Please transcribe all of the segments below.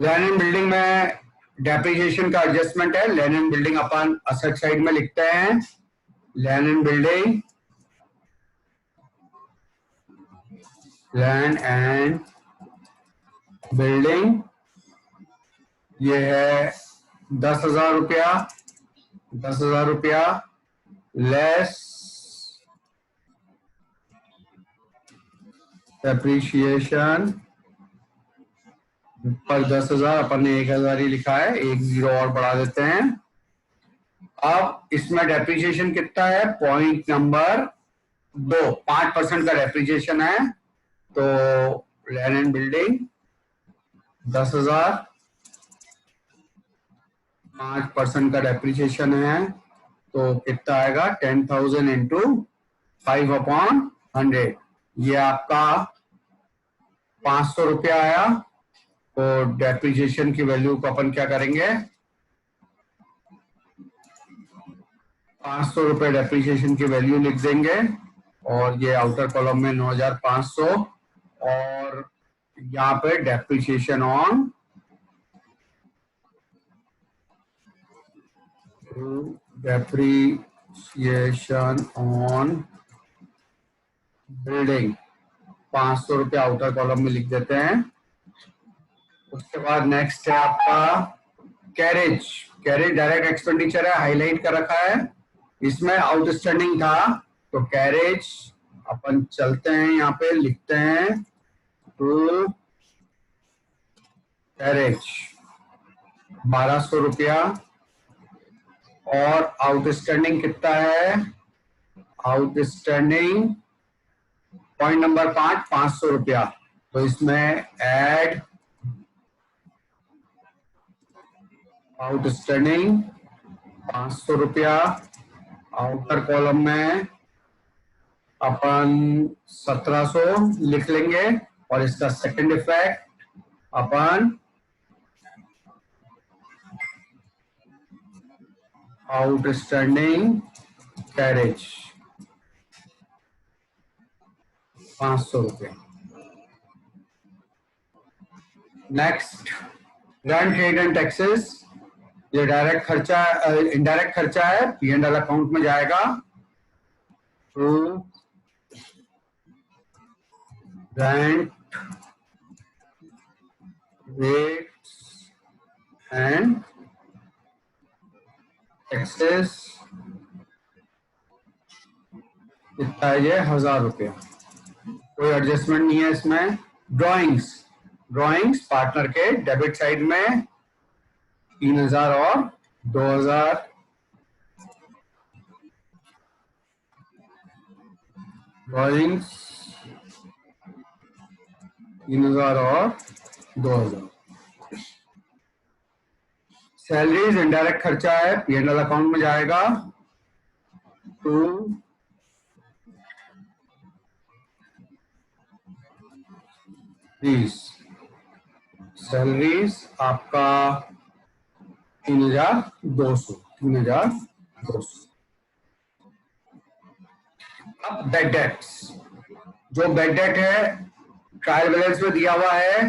Land and building में depreciation का adjustment है। Land and building upon asset side में लिखते हैं। Land and building, land and building ये है 10,000 रुपया। 10,000 रुपया लेस डेप्रिसिएशन पर 10,000, अपन ने 1,000 ही लिखा है, 1 जीरो और बढ़ा देते हैं। अब इसमें डेप्रिसिएशन कितना है? पॉइंट नंबर 2, 5% का डेप्रिसिएशन है। तो लैंड एंड बिल्डिंग 10,000, 5% का डेप्रिसिएशन है तो कितना आएगा? 10,000 इंटू 5/100, ये आपका 500 रुपया आया। तो डेप्रिसिएशन की वैल्यू को अपन क्या करेंगे? 500 रुपए डेप्रिसिएशन की वैल्यू लिख देंगे और ये आउटर कॉलम में 9,500 और यहाँ पे डेप्रिसिएशन ऑन बिल्डिंग 500 रुपये आउटर कॉलम में लिख देते हैं। उसके बाद नेक्स्ट है आपका कैरेज। कैरेज डायरेक्ट एक्सपेंडिचर है, हाईलाइट कर रखा है। इसमें आउटस्टैंडिंग था तो कैरेज अपन चलते हैं, यहाँ पे लिखते हैं टू कैरेज 1,200 रुपया। और आउटस्टैंडिंग कितना है? आउटस्टैंडिंग पॉइंट नंबर 5, 500 रुपया। तो इसमें ऐड आउटस्टैंडिंग 500 रुपया। आउटर कॉलम में अपन 1,700 लिख लेंगे और इसका सेकंड इफेक्ट अपन आउटस्टैंडिंग कैरेज 500 रुपये। Next rent, rate and taxes. ये डायरेक्ट खर्चा, इनडायरेक्ट खर्चा है, P&L अकाउंट में जाएगा to rent, rates and taxes. कितना है ये? 1,000 रुपया। कोई एडजस्टमेंट नहीं है इसमें। ड्राइंग्स, ड्राइंग्स पार्टनर के डेबिट साइड में 3,000 और 2,000। ड्राइंग्स 3,000 और 2,000। सैलरीज इनडायरेक्ट खर्चा है, P&L अकाउंट में जाएगा टू दीज। सैलरीज आपका 3,200। अब बेड डेट्स, जो बेड डेट है ट्रायल बैलेंस में दिया हुआ है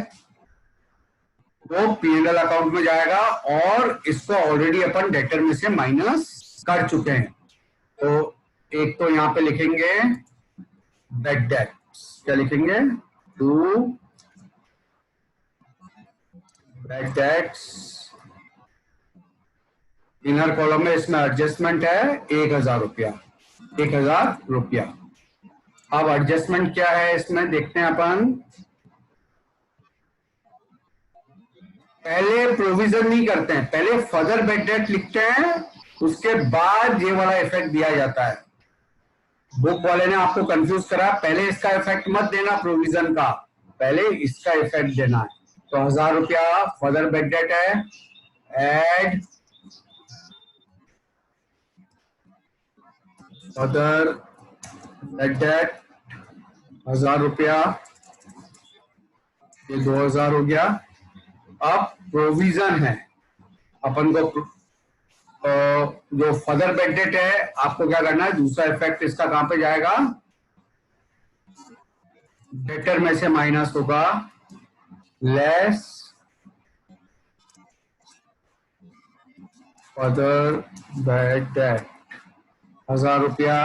वो P&L अकाउंट में जाएगा और इसको ऑलरेडी अपन डेटर में से माइनस कर चुके हैं। तो एक तो यहाँ पे लिखेंगे बेड डेट्स, क्या लिखेंगे? To bad debts. Inner column में इसमें एडजस्टमेंट है 1,000 रुपया। 1,000 रुपया। अब एडजस्टमेंट क्या है इसमें देखते हैं अपन। पहले प्रोविजन नहीं करते हैं, पहले फर्दर बेड डेट लिखते हैं, उसके बाद ये वाला इफेक्ट दिया जाता है। बुक वाले ने आपको कंफ्यूज करा, पहले इसका इफेक्ट मत देना प्रोविजन का, पहले इसका इफेक्ट देना है। तो 1,000 रुपया फर्दर बेड डेट है। एड फर्दर बेड डेट 1,000 रुपया, ये 2,000 हो गया। अब प्रोविजन है अपन को, जो फर्दर बेड डेट है आपको क्या करना है? दूसरा इफेक्ट इसका कहां पे जाएगा? डेटर में से माइनस होगा, लेस अदर बैड डेट 1000 रुपया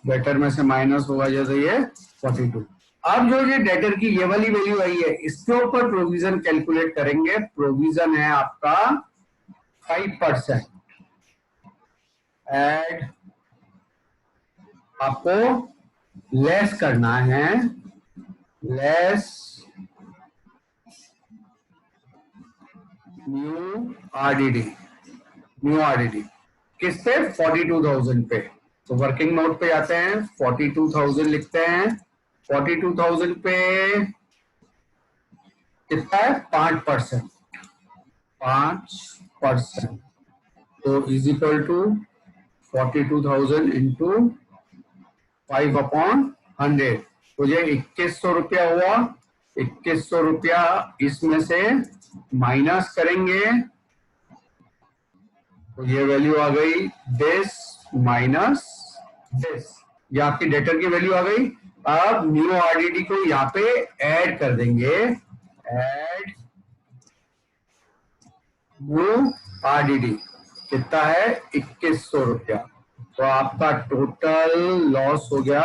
डेटर में से माइनस होगा जैसे ये 42। अब जो ये डेटर की ये वाली वैल्यू आई है इसके ऊपर प्रोविजन कैलकुलेट करेंगे। प्रोविजन है आपका 5%। एड आपको लेस करना है, less new RDD, new RDD किस पे? 42,000 पे। तो वर्किंग नोट पे जाते हैं, 42,000 लिखते हैं। 42,000 पे कितना है? 5%। 5% तो इज इक्वल टू 42,000 इंटू 5/100। तो ये 2100 रुपया हुआ। 2100 रुपया इसमें से माइनस करेंगे तो ये वैल्यू आ गई दिस माइनस दिस। ये आपकी डेटर की वैल्यू आ गई। अब न्यू आरडीडी को यहाँ पे ऐड कर देंगे। ऐड न्यू आरडीडी कितना है? 2100 रुपया। तो आपका टोटल लॉस हो गया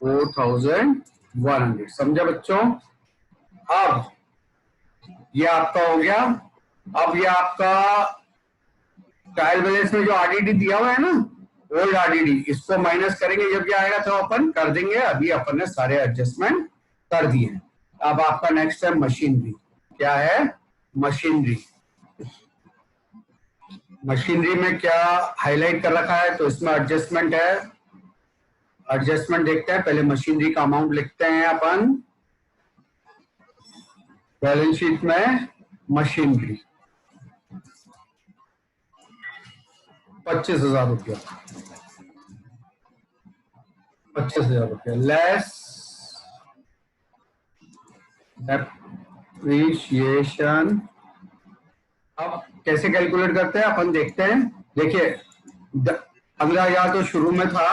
4100। समझा बच्चों? अब ये आपका हो गया। अब ये आपका ट्रायल बैलेंस में जो आरडीडी दिया हुआ है ना, ओल्ड आरडीडी, इसको माइनस करेंगे जब ये आएगा तो अपन कर देंगे। अभी अपन ने सारे एडजस्टमेंट कर दिए। अब आपका नेक्स्ट है मशीनरी। क्या है? मशीनरी। मशीनरी में क्या हाईलाइट कर रखा है? तो इसमें एडजस्टमेंट है। एडजस्टमेंट देखते हैं। पहले मशीनरी का अमाउंट लिखते हैं अपन बैलेंस शीट में। मशीनरी 25,000 रुपया। 25,000 रुपया लेस डेप्रिशिएशन। अब कैसे कैलकुलेट करते हैं अपन देखते हैं। देखिए 15,000 तो शुरू में था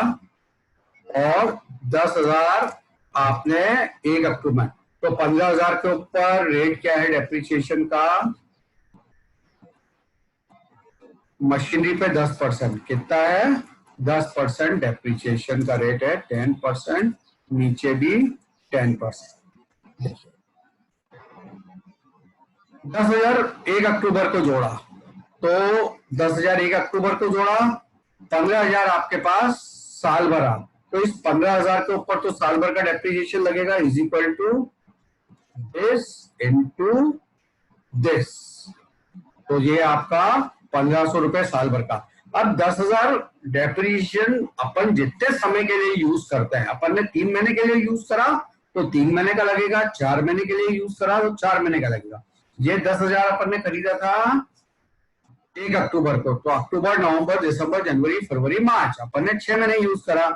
और 10,000 आपने 1 अक्टूबर में। तो 15,000 के ऊपर रेट क्या है डेप्रिसिएशन का? मशीनरी पे 10%। कितना है? 10% डेप्रिसिएशन का रेट है। 10%। नीचे भी 10%। 10,000 1 अक्टूबर को जोड़ा तो 10,000 1 अक्टूबर को जोड़ा। 15,000 आपके पास साल भर आ। तो इस 15,000 के ऊपर तो साल भर का डेप्रिसिएशन लगेगा। Is equal to this into this. तो ये आपका 1,500 रुपए साल भर का। अब 10,000 डेप्रिसिएशन अपन जितने समय के लिए यूज करते हैं, अपन ने 3 महीने के लिए यूज करा तो 3 महीने का लगेगा। 4 महीने के लिए यूज करा तो 4 महीने का लगेगा। ये 10,000 अपन ने खरीदा था 1 अक्टूबर को। तो अक्टूबर, नवंबर, दिसंबर, जनवरी, फरवरी, मार्च अपन ने 6 महीने यूज करा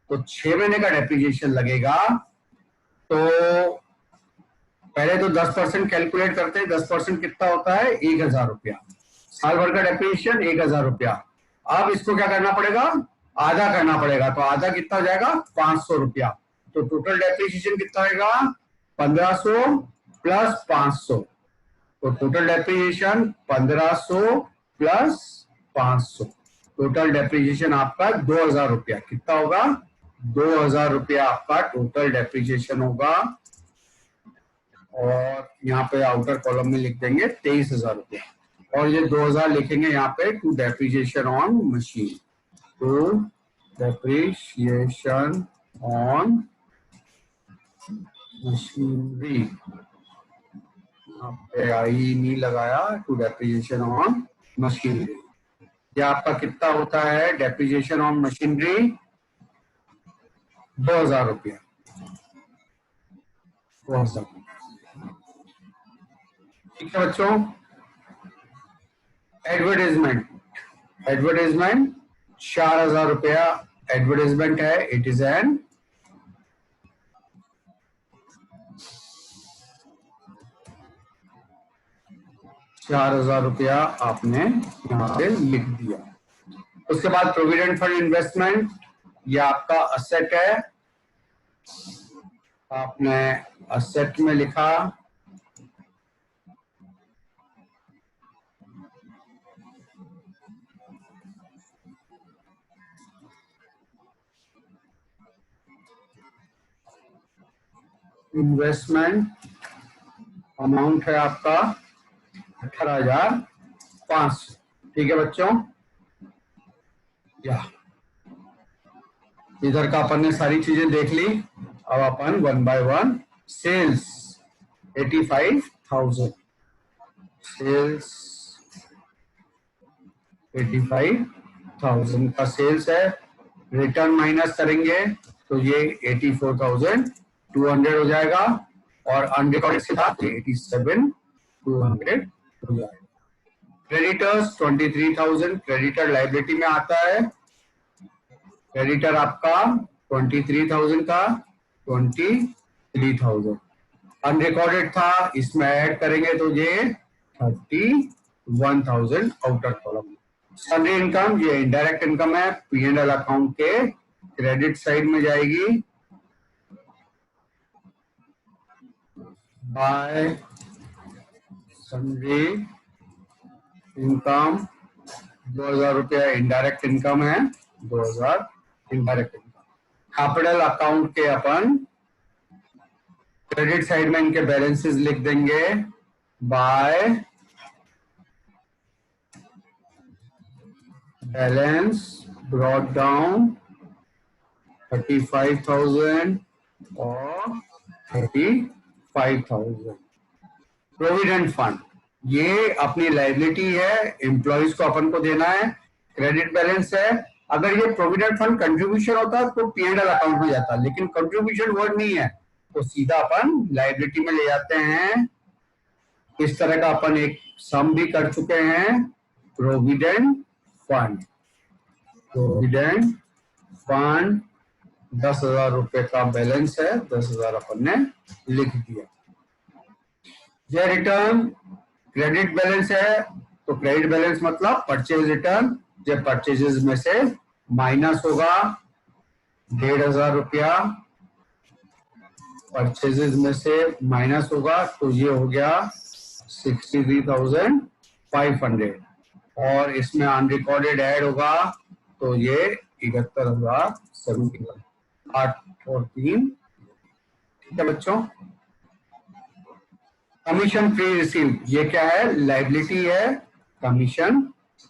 तो 6 महीने का डेप्रिसिएशन लगेगा। तो पहले तो 10% कैलकुलेट करते हैं। 10% कितना होता है? 1,000 रुपया। साल भर का डेप्रिसिएशन 1,000 रुपया। अब इसको क्या करना पड़ेगा? आधा करना पड़ेगा। तो आधा कितना हो जाएगा? 500 रुपया। तो टोटल डेप्रिसिएशन कितना आएगा? 1,500 प्लस 500। तो total depreciation 1,500 plus 500। Total depreciation आपका 2,000 रुपया। कितना होगा? 2,000 रुपया आपका टोटल डेप्रिसिएशन होगा। और यहाँ पे आउटर कॉलम में लिख देंगे 23,000 रुपया। और ये 2,000 लिखेंगे यहाँ पे to depreciation on machine. To depreciation on machinery. यहाँ पे आई नहीं लगाया। To depreciation on machinery. ये आपका कितना होता है डेप्रिसिएशन ऑन मशीनरी? 2,000 रुपया। 2,000। ठीक है बच्चों। एडवर्टाइजमेंट। एडवर्टाइजमेंट 4,000 रुपया एडवर्टाइजमेंट है। इट इज एन 4,000 रुपया आपने यहाँ पे लिख दिया। उसके बाद प्रोविडेंट फंड इन्वेस्टमेंट, ये आपका असेट है। आपने असेट में लिखा इन्वेस्टमेंट अमाउंट है आपका 18,500। ठीक है बच्चों, या इधर का अपन ने सारी चीजें देख ली। अब अपन one by one sales 85,000, sales 85,000 का सेल्स है। रिटर्न माइनस करेंगे तो ये 84,200 हो जाएगा और अनरिकॉर्डेड से था 87,200 हो जाएगा। क्रेडिटर्स 23,000 क्रेडिटर लाइबिलिटी में आता है। क्रेडिटर आपका 23,000 का 23,000 अनरिकॉर्डेड था, इसमें ऐड करेंगे तो ये 31,000 आउटर कॉलम। सन्ड्री इनकम ये इनडायरेक्ट इनकम है, P&L अकाउंट के क्रेडिट साइड में जाएगी। बाय सन्ड्री इनकम 2,000 रुपया इनडायरेक्ट इनकम है, 2,000 इनडायरेक्ट इनकम। कैपिटल अकाउंट के अपन क्रेडिट साइड में इनके बैलेंसेस लिख देंगे। बाय बैलेंस ब्रॉट डाउन 35,000 और 35,000। प्रोविडेंट फंड ये अपनी लाइबिलिटी है, एम्प्लॉइज को अपन को देना है, क्रेडिट बैलेंस है। अगर ये प्रोविडेंट फंड कंट्रीब्यूशन होता तो P&L अकाउंट में जाता, लेकिन कंट्रीब्यूशन वर्ड नहीं है तो सीधा अपन लाइबिलिटी में ले जाते हैं। इस तरह का अपन एक सम भी कर चुके हैं। प्रोविडेंट फंड, प्रोविडेंट फंड 10,000 रुपए का बैलेंस है, 10,000 अपन ने लिख दिया। ये रिटर्न क्रेडिट बैलेंस है तो क्रेडिट बैलेंस मतलब परचेज रिटर्न, जो परचेजेस में से माइनस होगा 1,500 रुपया, परचेजेस में से माइनस होगा तो ये हो गया 63,500 और इसमें अनरिकॉर्डेड ऐड होगा तो ये 71,070, 8 और 3। ठीक है बच्चों। कमीशन प्री रिसीव ये क्या है, लाइबिलिटी है, commission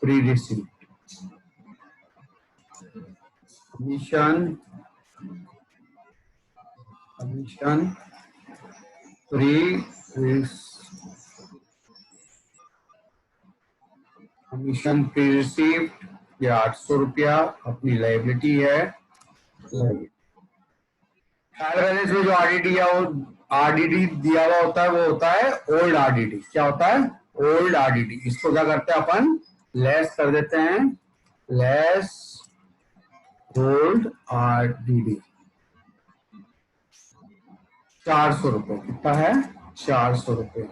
pre receive. Commission pre commission pre receive ये 800 रुपया अपनी लाइबिलिटी है। ट्रायल बैलेंस में जो आरडीडी दिया हुआ होता है वो होता है ओल्ड आरडीडी। क्या होता है, ओल्ड आरडीडी। इसको क्या करते हैं अपन, लेस कर देते हैं, लेस ओल्ड आरडीडी। 400 रुपए कितना है, 400 रुपए,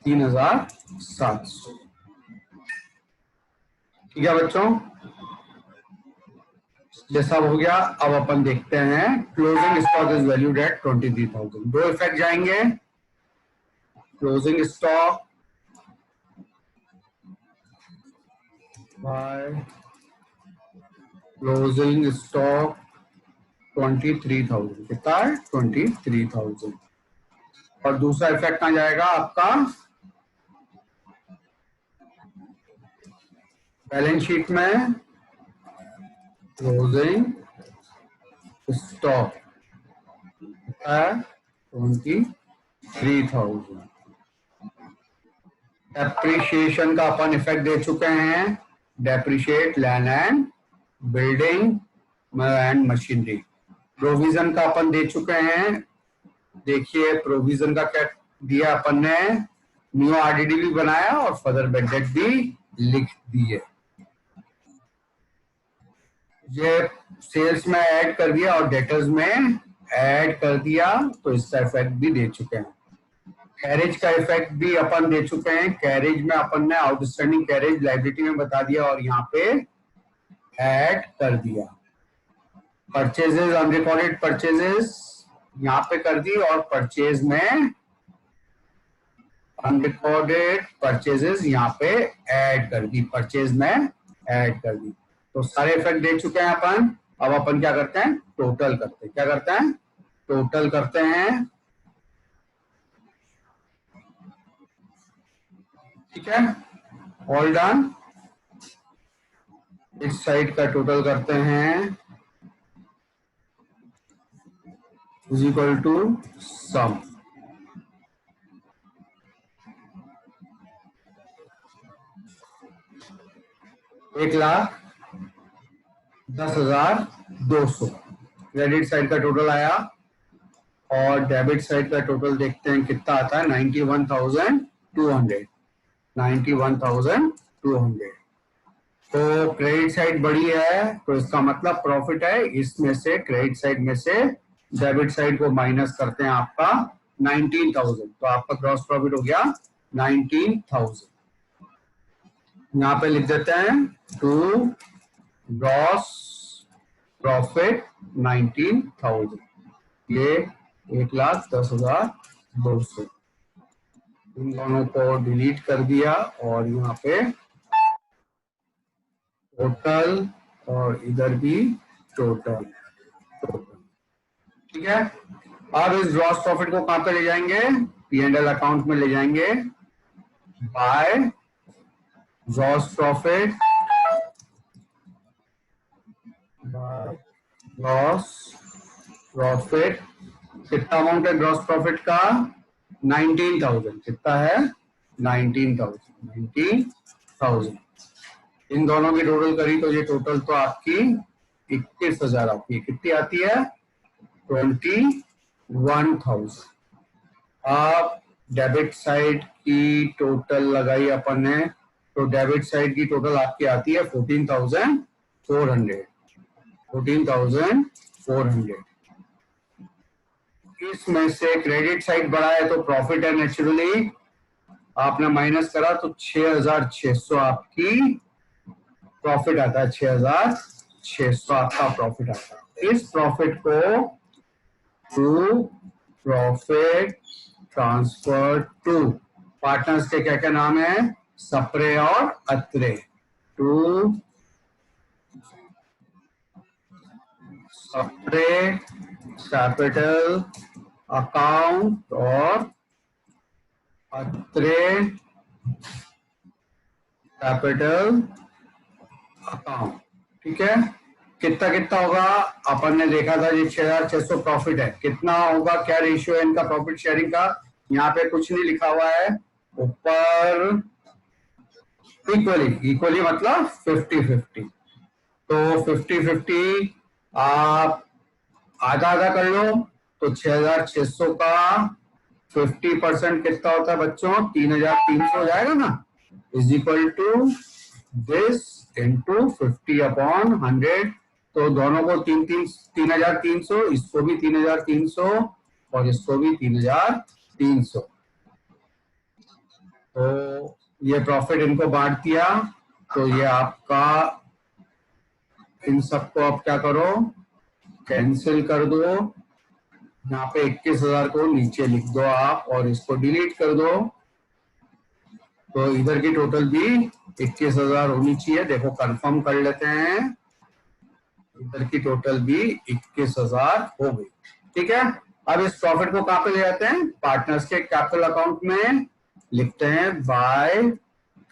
3,700। ठीक है बच्चों, ये सब हो गया। अब अपन देखते हैं closing stock is valued at 23,000। दो इफेक्ट जाएंगे, closing stock by closing stock 23,000 कितना है, 23,000। और दूसरा इफेक्ट आ जाएगा आपका बैलेंस शीट में क्लोजिंग स्टॉक है 23,000। डेप्रिशिएशन का अपन इफेक्ट दे चुके हैं, depreciate land and building and machinery. Provision का अपन दे चुके हैं। देखिए प्रोविजन का क्या दिया अपन ने, न्यू आरडीडी भी बनाया और फर्दर बैड डेट भी लिख दिए। ये सेल्स में ऐड कर दिया और डेटर्स में ऐड कर दिया तो इसका इफेक्ट भी दे चुके हैं। कैरेज का इफेक्ट भी अपन दे चुके हैं। कैरेज में अपन ने आउटस्टैंडिंग कैरेज लाइबिलिटी में बता दिया और यहाँ पे ऐड कर दिया। परचेजेस अनरिकॉर्डेड परचेजेस यहाँ पे कर दी और परचेज में अनरिकॉर्डेड परचेजेस यहाँ पे ऐड कर दी, परचेज में ऐड कर दी। तो सारे इफेक्ट दे चुके हैं अपन। अब अपन क्या करते हैं, टोटल करते हैं। क्या करते हैं, टोटल करते हैं, ठीक है, ऑल डन। इस साइड का टोटल करते हैं is equal to sum. 1,10,200 credit side का टोटल आया, और डेबिट साइड का टोटल देखते हैं कितना आता है, 91,200। 91,200। तो क्रेडिट साइड बड़ी है तो इसका मतलब प्रॉफिट है, इसमें से क्रेडिट साइड में से डेबिट साइड को माइनस करते हैं आपका 19,000, तो आपका ग्रॉस प्रॉफिट हो गया 19,000। यहाँ पे लिख देते हैं टू ग्रॉस प्रॉफिट 19,000, ये 1,10,200। इन दोनों को डिलीट कर दिया और यहाँ पे टोटल, और इधर भी टोटल। ठीक है, अब इस ग्रॉस प्रॉफिट को कहां पे ले जाएंगे, P&L अकाउंट में ले जाएंगे by gross profit, gross profit. कितना अमाउंट है ग्रॉस प्रॉफिट का, 19,000। कितना है, 19,000। इन दोनों की टोटल करी तो ये टोटल तो आपकी 21,000 आती है। कितनी आती है, 21,000। आप डेबिट साइड की टोटल लगाई अपन ने, तो डेबिट साइड की टोटल आपकी आती है 14,400। 14,400। इसमें से क्रेडिट साइड बढ़ा है तो प्रॉफिट है, नेचुरली आपने माइनस करा तो 6,600 आपकी प्रॉफिट आता है। 6,600 आपका प्रॉफिट आता है। इस प्रॉफिट को to profit transfer to partners के क्या क्या नाम है, सप्रे और Atre. To Sapre capital account और अत्रे कैपिटल अकाउंट। ठीक है, कितना कितना होगा, अपन ने देखा था ये 6,600 प्रॉफिट है। कितना होगा, क्या रेशियो है इनका प्रॉफिट शेयरिंग का, यहाँ पे कुछ नहीं लिखा हुआ है, ऊपर इक्वली, इक्वली मतलब 50-50। तो 50-50 आप आधा आधा कर लो, तो 6,600 का 50% कितना होता है बच्चों, 3,300 हो जाएगा ना, is equal to this into 50/100। तो दोनों को 3,300, इसको भी 3,300 और इसको भी 3,300। तो ये प्रॉफिट इनको बांट दिया, तो ये आपका, इन सबको आप क्या करो, कैंसिल कर दो। यहाँ पे 21,000 को नीचे लिख दो आप और इसको डिलीट कर दो, तो इधर की टोटल भी 21,000 होनी चाहिए। देखो कंफर्म कर लेते हैं, इधर की टोटल भी 21,000 हो गई। ठीक है, अब इस प्रॉफिट को कहां पे ले जाते हैं, पार्टनर्स के कैपिटल अकाउंट में लिखते हैं bye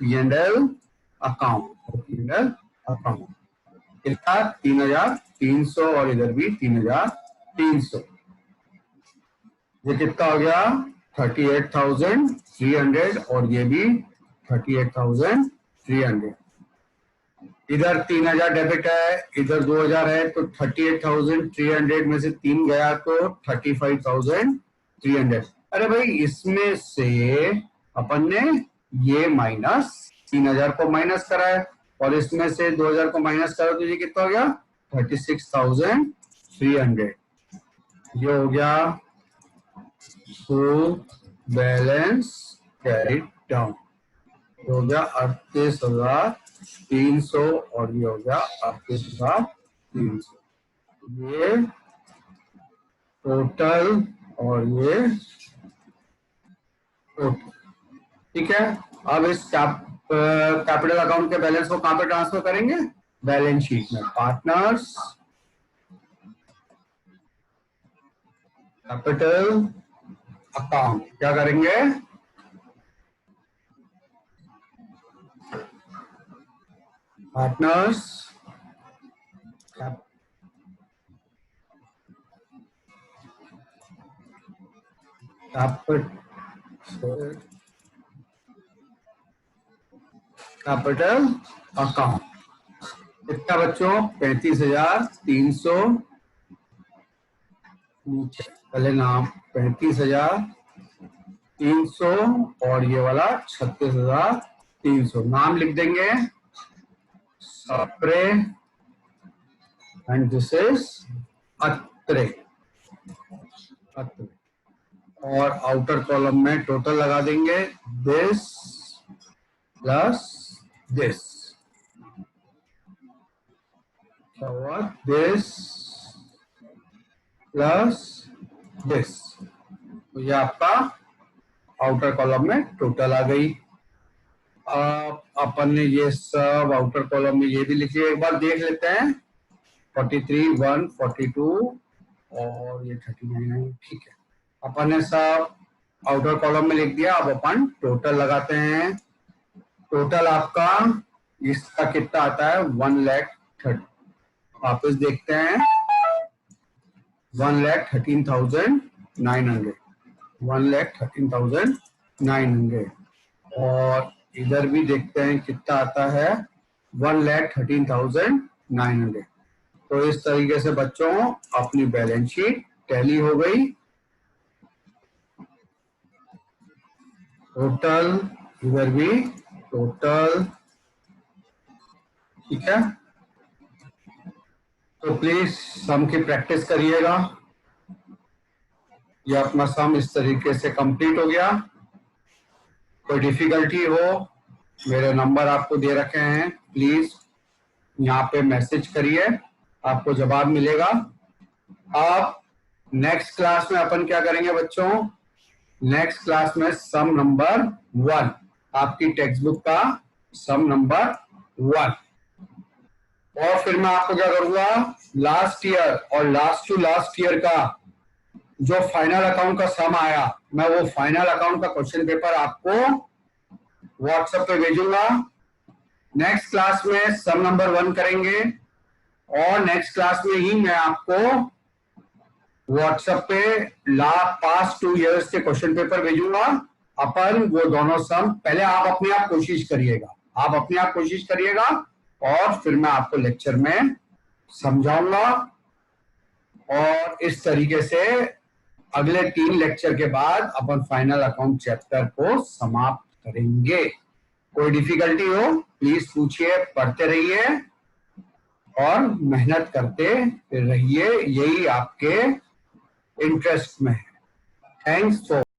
P&L account. P&L account कितना, 3,300 और इधर भी 3,300। ये कितना हो गया, 38,300 और ये भी 38,300। इधर 3,000 डेबिट है, इधर 2,000 है, तो 38,300 में से 3 गया तो 35,300। अरे भाई इसमें से अपन ने ये माइनस 3,000 को माइनस करा है और इसमें से 2,000 को माइनस करा, तो ये कितना हो गया, 36,300। ये हो गया फुल बैलेंस कैरिड डाउन, हो गया 38,300 और ये हो गया 38,300। ये टोटल और ये टोटल। ठीक है, अब इस कैपिटल अकाउंट के बैलेंस को कहां पे ट्रांसफर करेंगे, बैलेंस शीट में। पार्टनर्स कैपिटल अकाउंट क्या करेंगे? पार्टनर्स कैपिटल अकाउंट कितना बच्चों? 35,300 नीचे पहले नाम 35,300 और ये वाला 36,300 नाम लिख देंगे सप्रे एंड दिस इज अत्रे। और आउटर कॉलम में टोटल लगा देंगे दिस प्लस दिस क्या हुआ? दिस प्लस दिस तो ये आपका आउटर कॉलम में टोटल आ गई। अपन ने ये सब आउटर कॉलम में ये भी लिखी है, एक बार देख लेते हैं। 43, 1, 42 और ये 39 ठीक है। अपन ने सब आउटर कॉलम में लिख दिया। अब अपन टोटल लगाते हैं। टोटल आपका इसका कितना आता है? 1,30,000। वापस देखते हैं 1,13,900 1,13,900 और इधर भी देखते हैं कितना आता है 1,13,900। तो इस तरीके से बच्चों अपनी बैलेंस शीट टैली हो गई। टोटल इधर भी टोटल ठीक है। तो प्लीज सम की प्रैक्टिस करिएगा। ये अपना सम इस तरीके से कंप्लीट हो गया। कोई डिफिकल्टी हो मेरे नंबर आपको दे रखे हैं, प्लीज यहाँ पे मैसेज करिए, आपको जवाब मिलेगा। अब नेक्स्ट क्लास में अपन क्या करेंगे बच्चों? नेक्स्ट क्लास में सम नंबर 1 आपकी टेक्स्ट बुक का सम नंबर 1 और फिर मैं आपको क्या करूंगा लास्ट ईयर और लास्ट टू लास्ट ईयर का जो फाइनल अकाउंट का सम आया मैं वो फाइनल अकाउंट का क्वेश्चन पेपर आपको व्हाट्सएप पे भेजूंगा। नेक्स्ट क्लास में सम नंबर 1 करेंगे और नेक्स्ट क्लास में ही मैं आपको व्हाट्सएप पे पास्ट 2 इयर्स के क्वेश्चन पेपर भेजूंगा। अपन वो दोनों सम पहले आप अपने आप कोशिश करिएगा, आप अपने आप कोशिश करिएगा और फिर मैं आपको लेक्चर में समझाऊंगा। और इस तरीके से अगले 3 लेक्चर के बाद अपन फाइनल अकाउंट चैप्टर को समाप्त करेंगे। कोई डिफिकल्टी हो प्लीज पूछिए, पढ़ते रहिए और मेहनत करते रहिए, यही आपके इंटरेस्ट में है। Thanks for